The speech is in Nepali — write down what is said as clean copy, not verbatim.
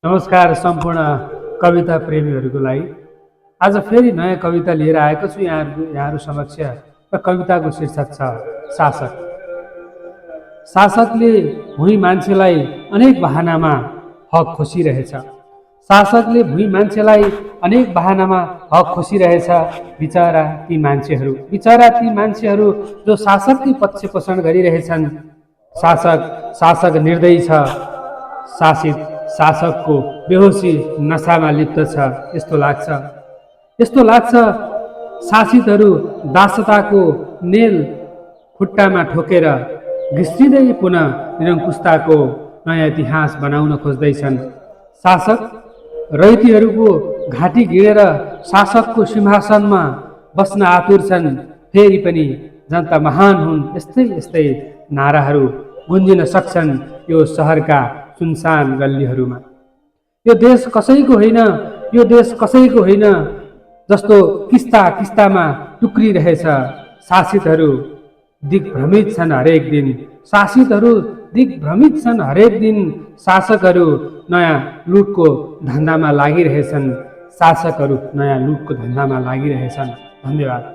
नमस्कार सम्पूर्ण कविता प्रेमीहरूको लागि आज फेरि नयाँ कविता लिएर आएको छु यहाँहरू समक्ष र कविताको शीर्षक छ शासक। शासकले भुइँ मान्छेलाई अनेक बहानामा हक खोसिरहेछ। शासकले भुइँ मान्छेलाई अनेक बहानामा हक खोसिरहेछ। बिचरा ती मान्छेहरू जो शासककै पक्ष पोषण गरिरहेछन्। शासक निर्दयी छ। शासकको बेहोसी नशामा लिप्त छ। यस्तो लाग्छ शासितहरू दासताको नेल खुट्टामा ठोकेर घिस्रिँदै पुनः निरङ्कुशताको नयाँ इतिहास बनाउन खोज्दैछन्। शासक रैतीहरूको घाँटी गिडेर शासकको सिंहासनमा बस्न आतुर छन्। फेरि पनि जनता महान हुन् यस्तै नाराहरू गुन्जिन सक्छन् यो सहरका सुनसान गल्लीहरूमा। यो देश कसैको होइन जस्तो किस्तामा टुक्रिरहेछ। शासितहरू दिग्भ्रमित छन् हरेक दिन। शासकहरू नयाँ लुटको धन्दामा लागिरहेछन्। धन्यवाद।